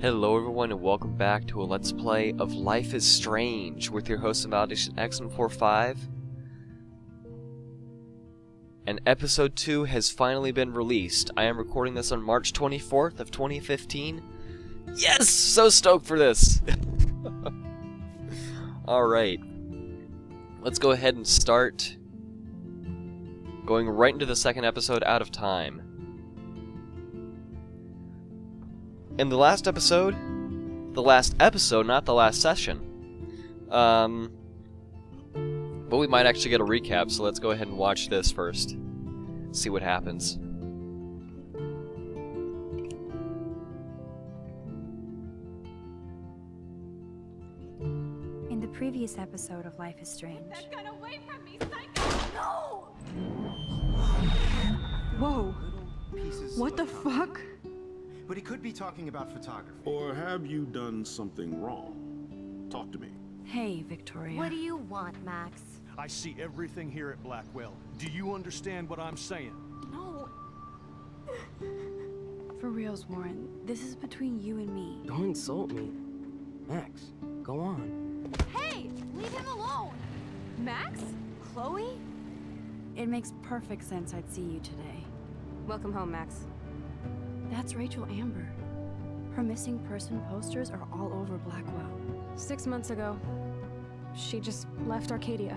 Hello everyone and welcome back to a Let's Play of Life is Strange with your host of Validation X145. And episode 2 has finally been released. I am recording this on March 24th of 2015. Yes! So stoked for this! Alright. Let's go ahead and start going right into the second episode out of time. In the last episode, not the last session, but we might actually get a recap, so let's go ahead and watch this first, see what happens. In the previous episode of Life is Strange. Get that gun away from me, psycho! No! Whoa. Pieces What the of photography. fuck? But he could be talking about photography. Or have you done something wrong? Talk to me. Hey, Victoria. What do you want, Max? I see everything here at Blackwell. Do you understand what I'm saying? No. For reals, Warren, this is between you and me. Don't insult me. Max, go on. Hey! Leave him alone! Max? Chloe? It makes perfect sense I'd see you today. Welcome home, Max. That's Rachel Amber. Her missing person posters are all over Blackwell. 6 months ago, she just left Arcadia.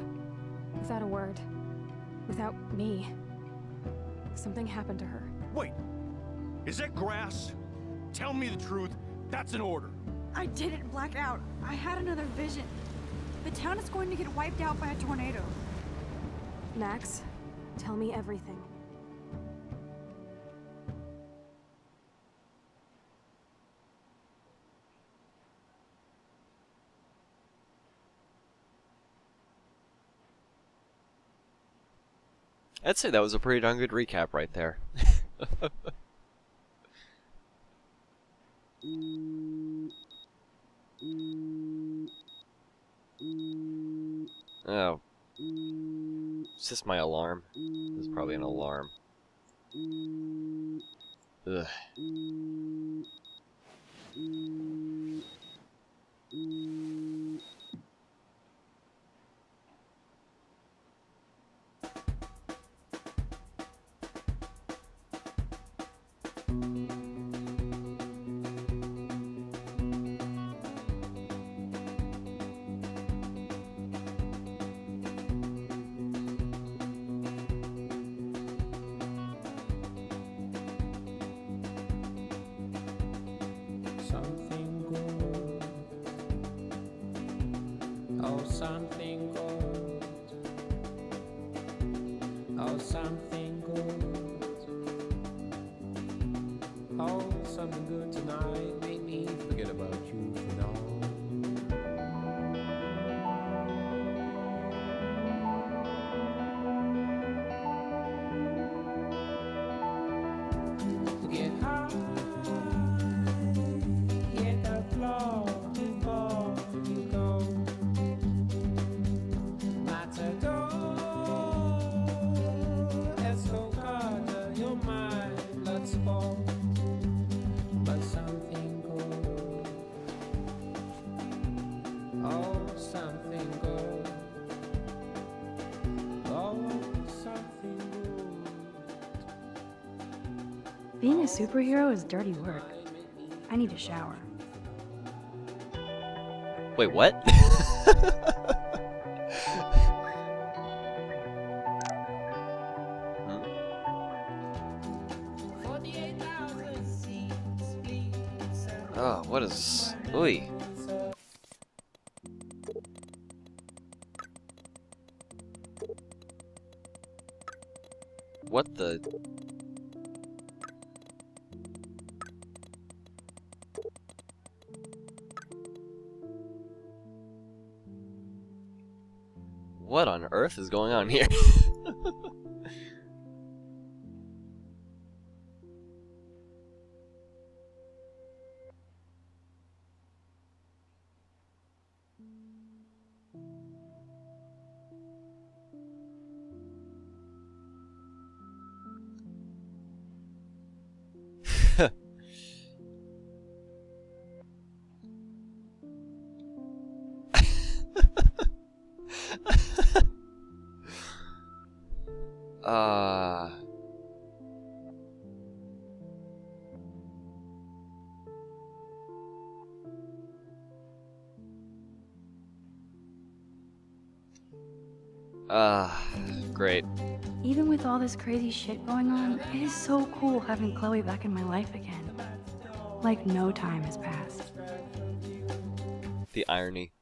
Without a word. Without me. Something happened to her. Wait! Is that grass? Tell me the truth. That's an order. I didn't black out. I had another vision. The town is going to get wiped out by a tornado. Max, tell me everything. I'd say that was a pretty darn good recap right there. Oh. Is this my alarm? This is probably an alarm. Ugh. Something good. Oh, something good. Oh, something good. Oh, something good tonight. Make me forget about you for now. Get high. Hit the floor before you go. Matador, escocada, your mind, let's fall. But something good. Oh, something good. Oh, something good. Being a superhero is dirty work. I need a shower. Wait, what? Hmm? 48,000 seats, please. Oh, what is... Ooh. What the... What on earth is going on here? Great. Even with all this crazy shit going on, it is so cool having Chloe back in my life again. Like no time has passed. The irony.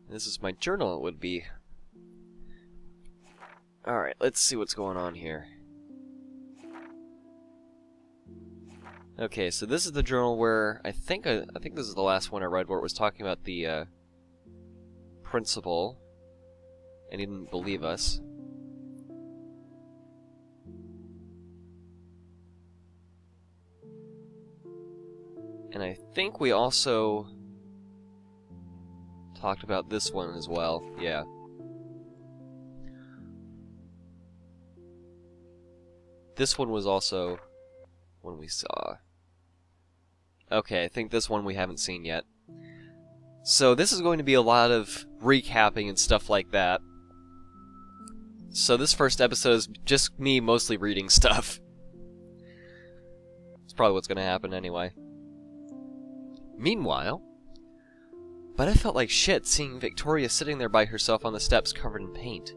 This is my journal, it would be. Alright, let's see what's going on here. Okay, so this is the journal where I think this is the last one I read where it was talking about the principal, and he didn't believe us. And I think we also talked about this one as well. Yeah. This one was also one we saw. Okay, I think this one we haven't seen yet. So this is going to be a lot of recapping and stuff like that. So this first episode is just me mostly reading stuff. It's probably what's going to happen anyway. Meanwhile, but I felt like shit seeing Victoria sitting there by herself on the steps covered in paint.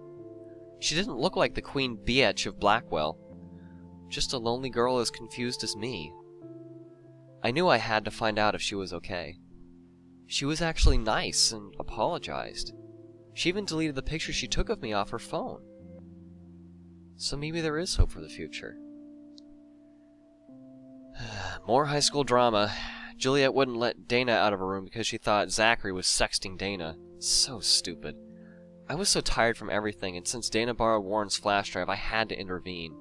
She didn't look like the Queen Biatch of Blackwell. Just a lonely girl as confused as me. I knew I had to find out if she was okay. She was actually nice and apologized. She even deleted the picture she took of me off her phone. So maybe there is hope for the future. More high school drama. Juliet wouldn't let Dana out of her room because she thought Zachary was sexting Dana. So stupid. I was so tired from everything, and since Dana borrowed Warren's flash drive, I had to intervene.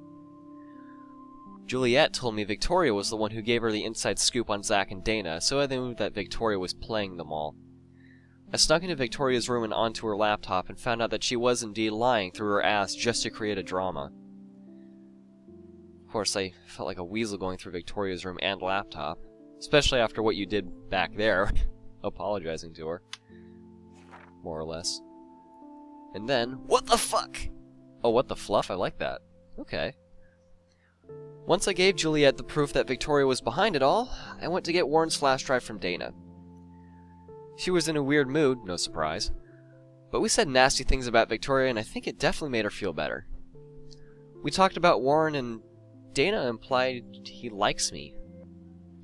Juliet told me Victoria was the one who gave her the inside scoop on Zach and Dana, so I knew that Victoria was playing them all. I snuck into Victoria's room and onto her laptop and found out that she was indeed lying through her ass just to create a drama. Of course, I felt like a weasel going through Victoria's room and laptop. Especially after what you did back there, apologizing to her. More or less. And then, what the fuck? Oh, what the fluff? I like that. Okay. Once I gave Juliet the proof that Victoria was behind it all, I went to get Warren's flash drive from Dana. She was in a weird mood, no surprise. But we said nasty things about Victoria, and I think it definitely made her feel better. We talked about Warren, and Dana implied he likes me.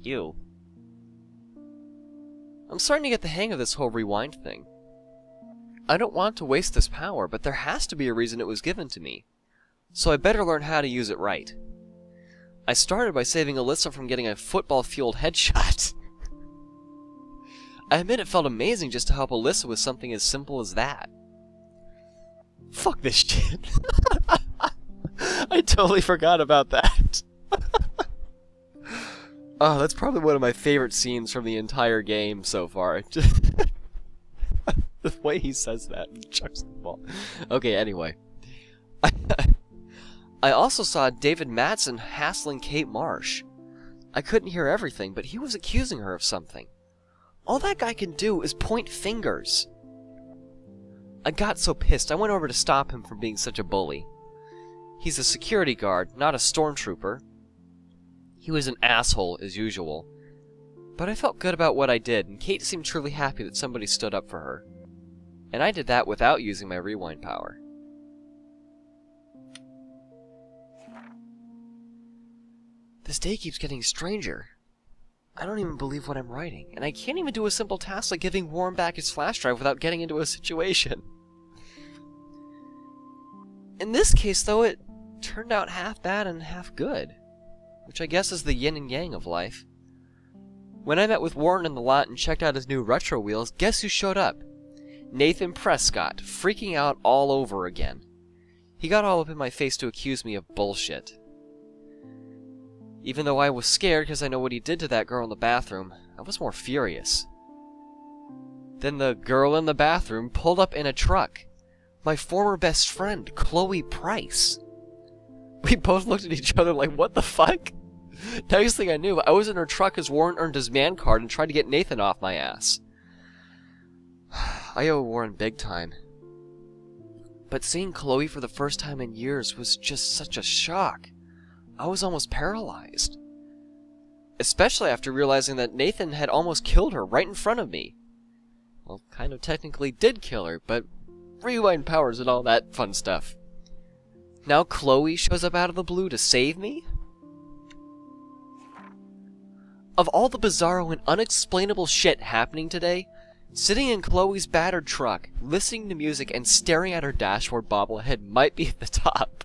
Ew. I'm starting to get the hang of this whole rewind thing. I don't want to waste this power, but there has to be a reason it was given to me. So I better learn how to use it right. I started by saving Alyssa from getting a football-fueled headshot. I admit it felt amazing just to help Alyssa with something as simple as that. Fuck this shit. I totally forgot about that. Oh, that's probably one of my favorite scenes from the entire game so far. The way he says that and chucks the ball. Okay, anyway. I also saw David Madsen hassling Kate Marsh. I couldn't hear everything, but he was accusing her of something. All that guy can do is point fingers. I got so pissed, I went over to stop him from being such a bully. He's a security guard, not a stormtrooper. He was an asshole, as usual. But I felt good about what I did, and Kate seemed truly happy that somebody stood up for her. And I did that without using my rewind power. This day keeps getting stranger. I don't even believe what I'm writing, and I can't even do a simple task like giving Warren back his flash drive without getting into a situation. In this case, though, it turned out half bad and half good. Which I guess is the yin and yang of life. When I met with Warren in the lot and checked out his new retro wheels, guess who showed up? Nathan Prescott, freaking out all over again. He got all up in my face to accuse me of bullshit. Even though I was scared because I know what he did to that girl in the bathroom, I was more furious. Then the girl in the bathroom pulled up in a truck. My former best friend, Chloe Price. We both looked at each other like, what the fuck? Next thing I knew, I was in her truck as Warren earned his man card and tried to get Nathan off my ass. I owe Warren big time. But seeing Chloe for the first time in years was just such a shock. I was almost paralyzed. Especially after realizing that Nathan had almost killed her right in front of me. Well, kind of technically did kill her, but rewind powers and all that fun stuff. Now Chloe shows up out of the blue to save me? Of all the bizarro and unexplainable shit happening today, sitting in Chloe's battered truck, listening to music and staring at her dashboard bobblehead might be at the top.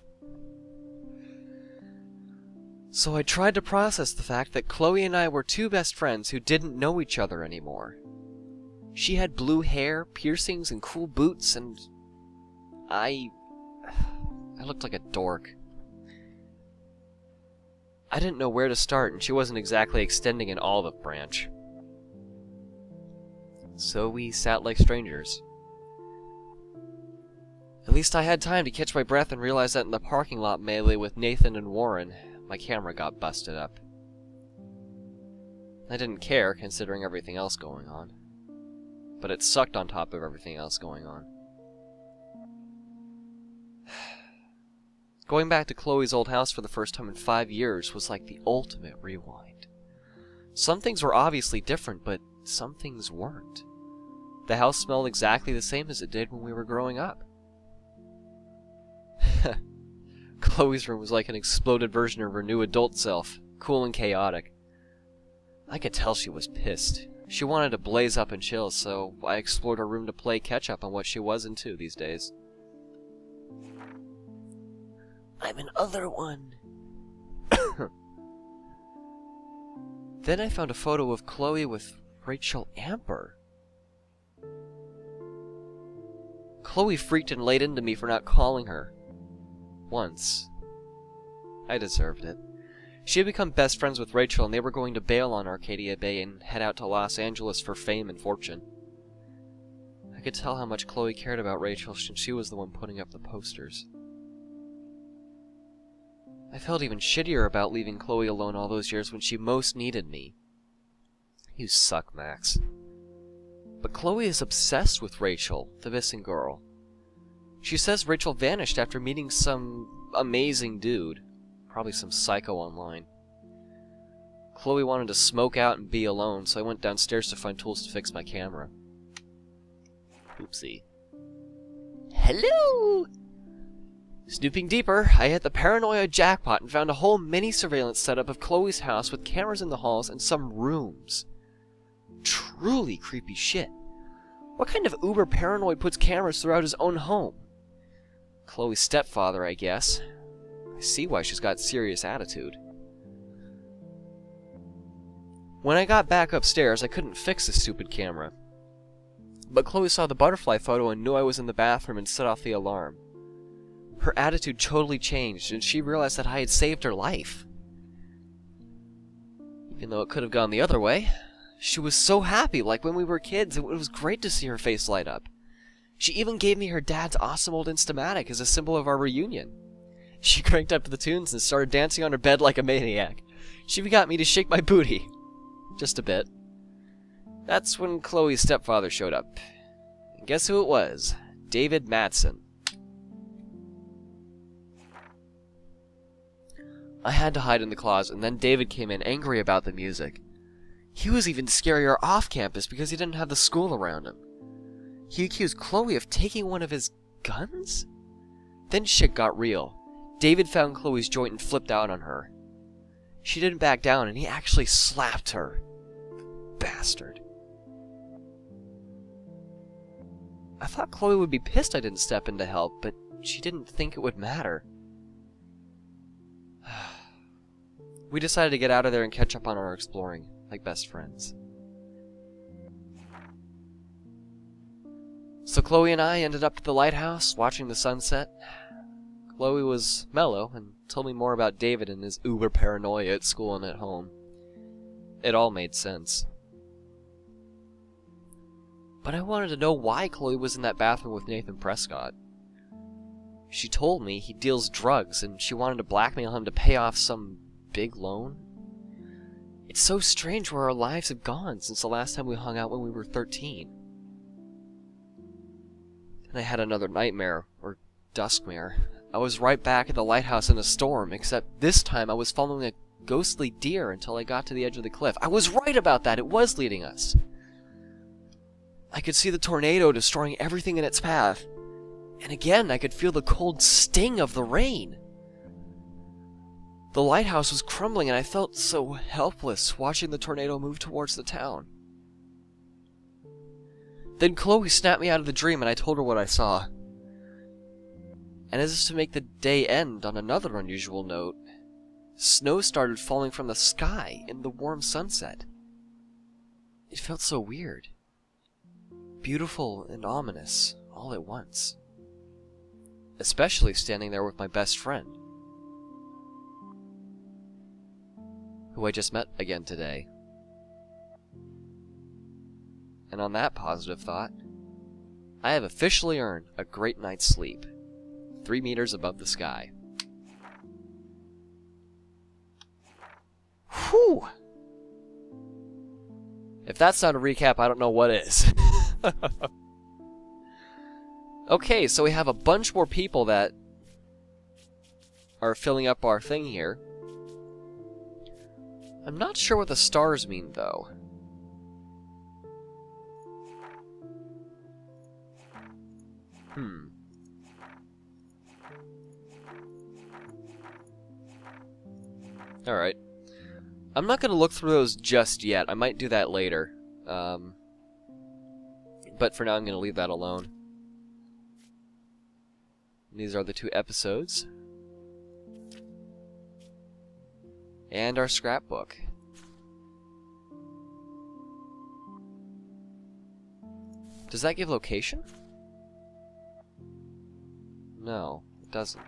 So I tried to process the fact that Chloe and I were two best friends who didn't know each other anymore. She had blue hair, piercings, and cool boots, and I looked like a dork. I didn't know where to start, and she wasn't exactly extending an olive branch. So we sat like strangers. At least I had time to catch my breath and realize that in the parking lot melee with Nathan and Warren, my camera got busted up. I didn't care, considering everything else going on. But it sucked on top of everything else going on. Going back to Chloe's old house for the first time in 5 years was like the ultimate rewind. Some things were obviously different, but some things weren't. The house smelled exactly the same as it did when we were growing up. Chloe's room was like an exploded version of her new adult self, cool and chaotic. I could tell she was pissed. She wanted to blaze up and chill, so I explored her room to play catch-up on what she was into these days. I'm an other one. Then I found a photo of Chloe with Rachel Amber. Chloe freaked and laid into me for not calling her. Once. I deserved it. She had become best friends with Rachel, and they were going to bail on Arcadia Bay and head out to Los Angeles for fame and fortune. I could tell how much Chloe cared about Rachel since she was the one putting up the posters. I felt even shittier about leaving Chloe alone all those years when she most needed me. You suck, Max. But Chloe is obsessed with Rachel, the missing girl. She says Rachel vanished after meeting some amazing dude. Probably some psycho online. Chloe wanted to smoke out and be alone, so I went downstairs to find tools to fix my camera. Oopsie. Hello! Snooping deeper, I hit the paranoia jackpot and found a whole mini surveillance setup of Chloe's house with cameras in the halls and some rooms. Truly creepy shit. What kind of uber paranoid puts cameras throughout his own home? Chloe's stepfather, I guess. I see why she's got serious attitude. When I got back upstairs, I couldn't fix the stupid camera. But Chloe saw the butterfly photo and knew I was in the bathroom and set off the alarm. Her attitude totally changed, and she realized that I had saved her life. Even though it could have gone the other way. She was so happy, like when we were kids. It was great to see her face light up. She even gave me her dad's awesome old Instamatic as a symbol of our reunion. She cranked up the tunes and started dancing on her bed like a maniac. She even got me to shake my booty. Just a bit. That's when Chloe's stepfather showed up. And guess who it was? David Madsen. I had to hide in the closet, and then David came in angry about the music. He was even scarier off campus because he didn't have the school around him. He accused Chloe of taking one of his guns? Then shit got real. David found Chloe's joint and flipped out on her. She didn't back down, and he actually slapped her. Bastard. I thought Chloe would be pissed I didn't step in to help, but she didn't think it would matter. We decided to get out of there and catch up on our exploring, like best friends. So Chloe and I ended up at the lighthouse, watching the sunset. Chloe was mellow and told me more about David and his uber paranoia at school and at home. It all made sense. But I wanted to know why Chloe was in that bathroom with Nathan Prescott. She told me he deals drugs and she wanted to blackmail him to pay off some big loan. It's so strange where our lives have gone since the last time we hung out when we were 13. And I had another nightmare, or Duskmere. I was right back at the lighthouse in a storm, except this time I was following a ghostly deer until I got to the edge of the cliff. I was right about that! It was leading us! I could see the tornado destroying everything in its path. And again, I could feel the cold sting of the rain. The lighthouse was crumbling and I felt so helpless watching the tornado move towards the town. Then Chloe snapped me out of the dream and I told her what I saw. And as if to make the day end on another unusual note, snow started falling from the sky in the warm sunset. It felt so weird. Beautiful and ominous, all at once. Especially standing there with my best friend, who I just met again today. And on that positive thought, I have officially earned a great night's sleep, 3 meters above the sky. Whew! If that's not a recap, I don't know what is. Okay, so we have a bunch more people that are filling up our thing here. I'm not sure what the stars mean, though. Alright. I'm not going to look through those just yet. I might do that later. But for now, I'm going to leave that alone. These are the 2 episodes. And our scrapbook. Does that give location? No, it doesn't.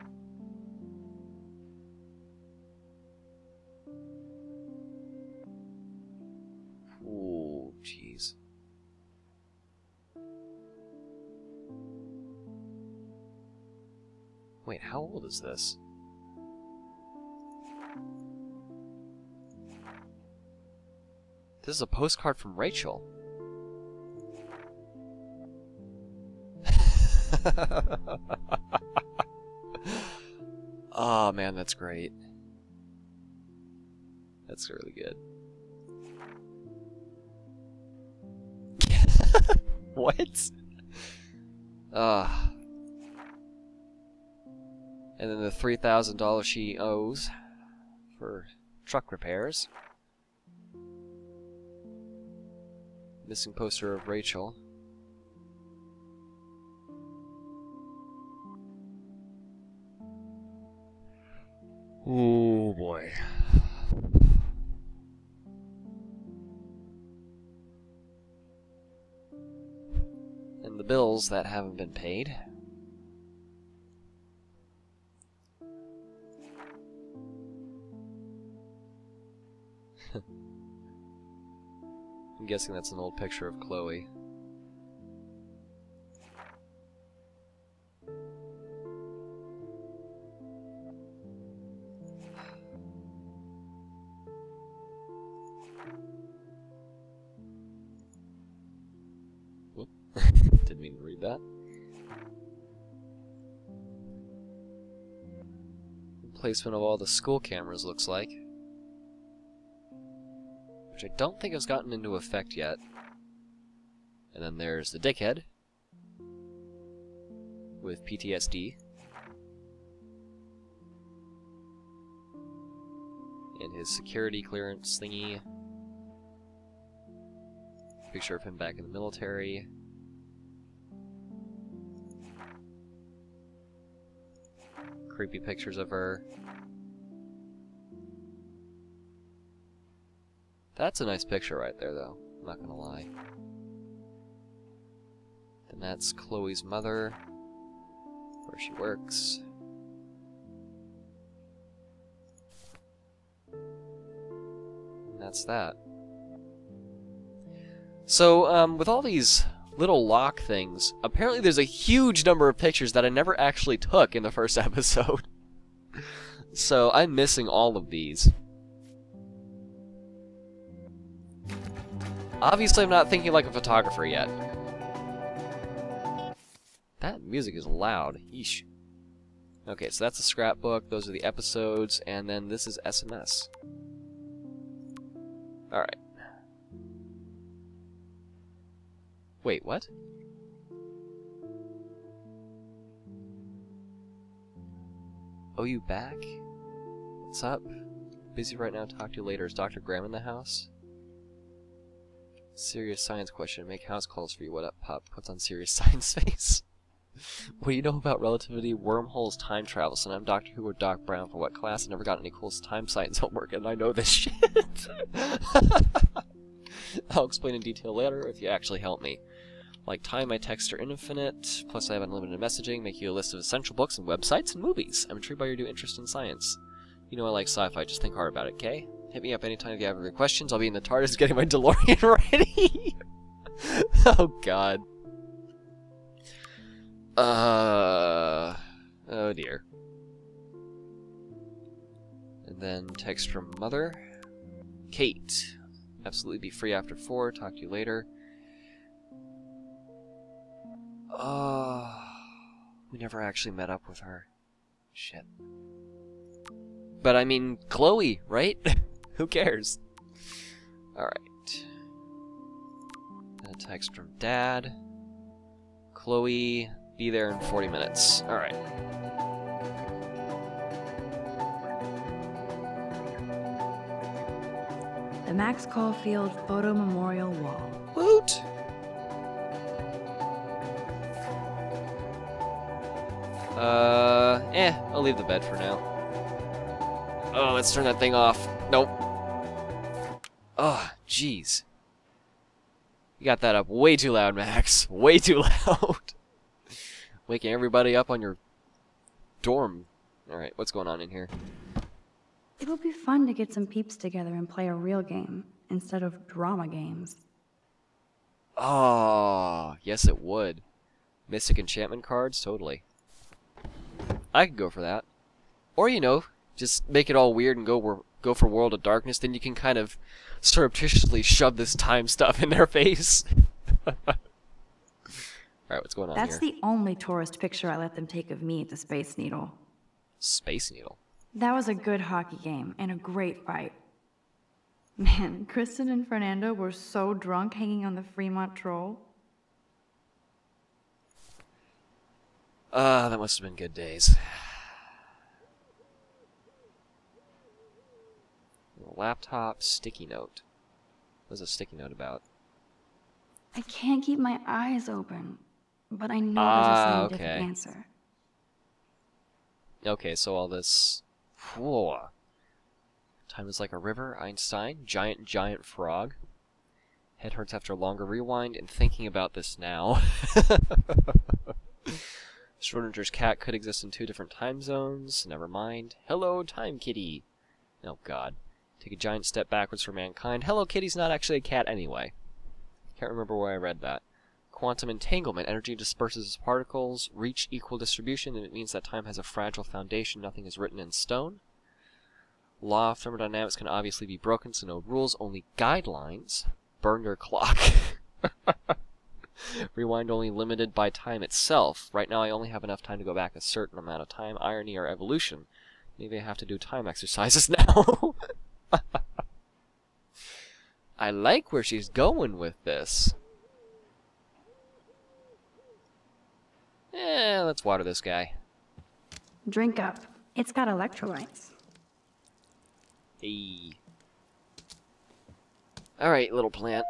Ooh, jeez. Wait, how old is this? This is a postcard from Rachel. Oh man, that's great. That's really good. What? And then the $3,000 she owes for truck repairs. Missing poster of Rachel. Oh boy. And the bills that haven't been paid. I'm guessing that's an old picture of Chloe. Whoop. Didn't mean to read that. Placement of all the school cameras looks like. Which I don't think has gotten into effect yet. And then there's the dickhead with PTSD. And his security clearance thingy. Picture of him back in the military. Creepy pictures of her. That's a nice picture right there, though. I'm not gonna lie. Then that's Chloe's mother, where she works. And that's that. So, with all these little lock things, apparently there's a huge number of pictures that I never actually took in the first episode. So, I'm missing all of these. Obviously, I'm not thinking like a photographer yet. That music is loud. Yeesh. Okay, so that's a scrapbook, those are the episodes, and then this is SMS. Alright. Wait, what? Oh, you back? What's up? Busy right now, talk to you later. Is Dr. Graham in the house? Serious science question. Make house calls for you. What up, pup? Puts on serious science face. What do you know about relativity, wormholes, time travel? So I'm Doctor Who or Doc Brown for what class? I never got any cool time science homework, and I know this shit. I'll explain in detail later if you actually help me. Like time, my texts are infinite, plus I have unlimited messaging, make you a list of essential books and websites and movies. I'm intrigued by your new interest in science. You know I like sci-fi, just think hard about it, okay? Hit me up anytime if you have any questions. I'll be in the TARDIS getting my DeLorean ready. Oh god. Oh dear. And then text from Mother. Kate. Absolutely be free after 4. Talk to you later. We never actually met up with her. Shit. But I mean, Chloe, right? Who cares? Alright. And a text from Dad. Chloe, be there in 40 minutes. Alright. The Max Caulfield Photo Memorial Wall. Woot! I'll leave the bed for now. Oh, let's turn that thing off. Nope. Oh, jeez. You got that up way too loud, Max. Way too loud. Waking everybody up on your dorm. Alright, what's going on in here? It would be fun to get some peeps together and play a real game instead of drama games. Oh, yes it would. Mystic enchantment cards? Totally. I could go for that. Or, you know, just make it all weird and go for World of Darkness, then you can kind of surreptitiously shove this time stuff in their face. Alright, what's going on here? That's the only tourist picture I let them take of me at the Space Needle. Space Needle? That was a good hockey game and a great fight. Man, Kristen and Fernando were so drunk hanging on the Fremont Troll. That must have been good days. Laptop, sticky note. What's a sticky note about? I can't keep my eyes open, but I know there's a scientific answer. Okay, so all this... Whoa. Time is like a river, Einstein, giant frog. Head hurts after a longer rewind, and thinking about this now. Schrodinger's cat could exist in 2 different time zones. Never mind. Hello, time kitty. Oh god. Take a giant step backwards for mankind. Hello Kitty's not actually a cat anyway. Can't remember where I read that. Quantum entanglement. Energy disperses as particles, reach equal distribution, and it means that time has a fragile foundation. Nothing is written in stone. Law of thermodynamics can obviously be broken, so no rules, only guidelines. Burn your clock. Rewind only limited by time itself. Right now I only have enough time to go back a certain amount of time. Irony or evolution. Maybe I have to do time exercises now. I like where she's going with this. Let's water this guy. Drink up. It's got electrolytes. Hey. Alright, little plant.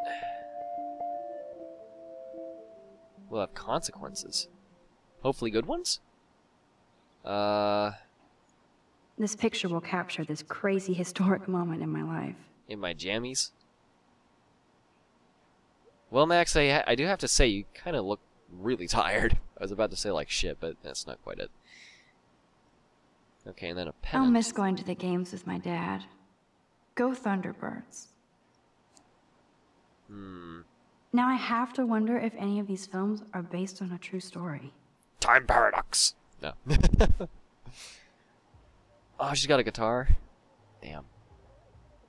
We'll have consequences. Hopefully good ones? This picture will capture this crazy historic moment in my life. In my jammies? Well, Max, I do have to say, you kind of look really tired. I was about to say like shit, but that's not quite it. Okay, and then a pennant. I'll miss going to the games with my dad. Go Thunderbirds. Now I have to wonder if any of these films are based on a true story. Time paradox! No. Oh, she's got a guitar. Damn.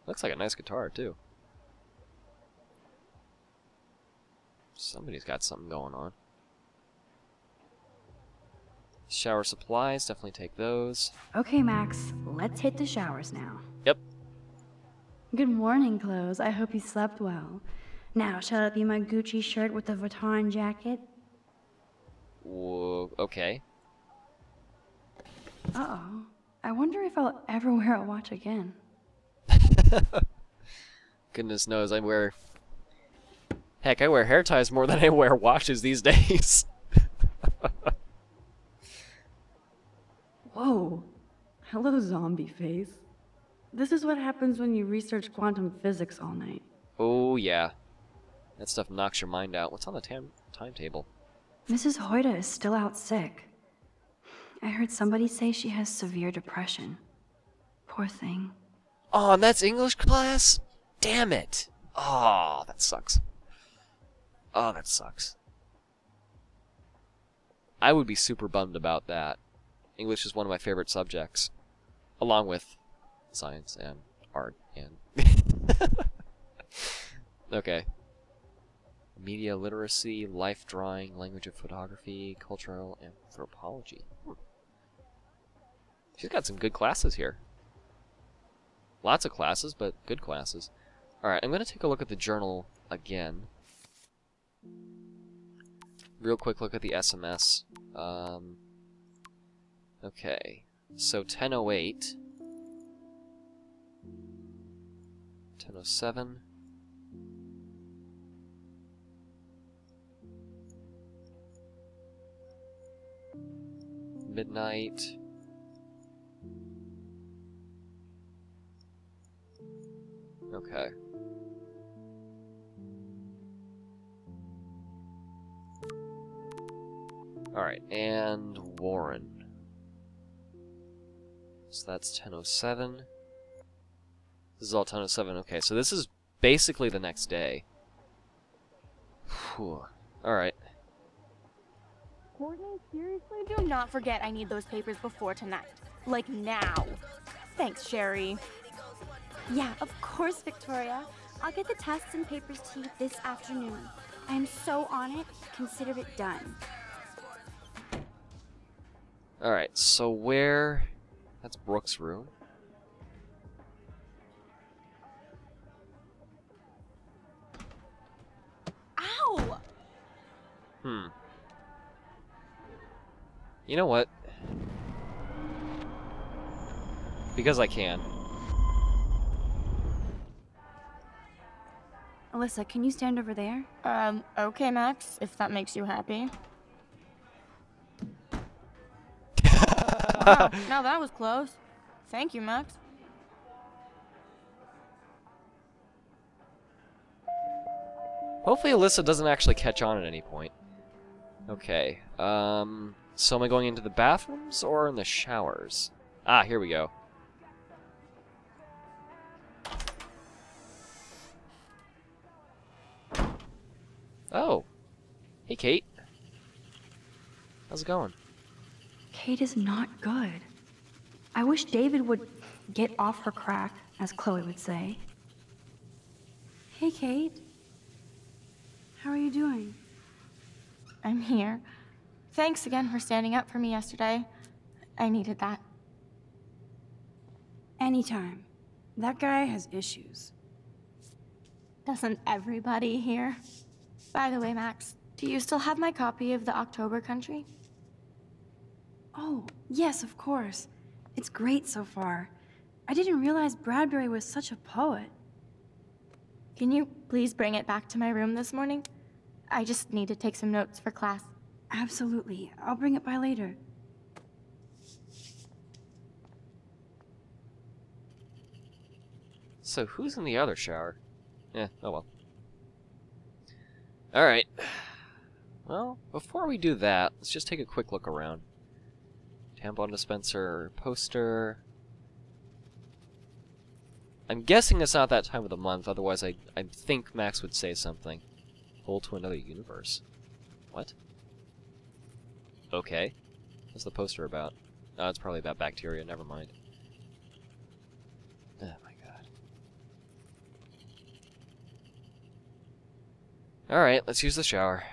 Looks like a nice guitar, too. Somebody's got something going on. Shower supplies, definitely take those. Okay, Max, let's hit the showers now. Yep. Good morning, clothes. I hope you slept well. Now, shall it be my Gucci shirt with the Vuitton jacket? Whoa, okay. Uh-oh. I wonder if I'll ever wear a watch again. Goodness knows, I wear... Heck, I wear hair ties more than I wear watches these days. Whoa. Hello, zombie face. This is what happens when you research quantum physics all night. Oh, yeah. That stuff knocks your mind out. What's on the timetable? Mrs. Hoyta is still out sick. I heard somebody say she has severe depression. Poor thing. Oh, and that's English class? Damn it. Oh, that sucks. Oh, that sucks. I would be super bummed about that. English is one of my favorite subjects. Along with science and art and... Okay. Media literacy, life drawing, language of photography, cultural anthropology. She's got some good classes here. Lots of classes, but good classes. Alright, I'm going to take a look at the journal again. Real quick look at the SMS. Okay, so 10:08. 10:07. Midnight. Okay. Alright, and Warren. So that's 10:07. This is all 10:07. Okay, so this is basically the next day. Alright. Courtney, seriously? Do not forget I need those papers before tonight. Like now. Thanks, Sherry. Yeah, of course, Victoria. I'll get the tests and papers to you this afternoon. I am so on it. Consider it done. Alright, so where... That's Brooke's room. Ow! You know what? Because I can. Alyssa, can you stand over there? Okay, Max, if that makes you happy. Wow, now that was close. Thank you, Max. Hopefully Alyssa doesn't actually catch on at any point. Okay, so am I going into the bathrooms or in the showers? Ah, here we go. Oh. Hey, Kate. How's it going? Kate is not good. I wish David would get off her crack, as Chloe would say. Hey, Kate. How are you doing? I'm here. Thanks again for standing up for me yesterday. I needed that. Anytime. That guy has issues. Doesn't everybody here? By the way, Max, do you still have my copy of the October Country? Oh, yes, of course. It's great so far. I didn't realize Bradbury was such a poet. Can you please bring it back to my room this morning? I just need to take some notes for class. Absolutely. I'll bring it by later. So who's in the other shower? Eh, oh well. Alright. Well, before we do that, let's just take a quick look around. Tampon dispenser, poster. I'm guessing it's not that time of the month, otherwise I think Max would say something. Hole to another universe. What? Okay. What's the poster about? Oh, it's probably about bacteria, never mind. Oh my god. Alright, let's use the shower.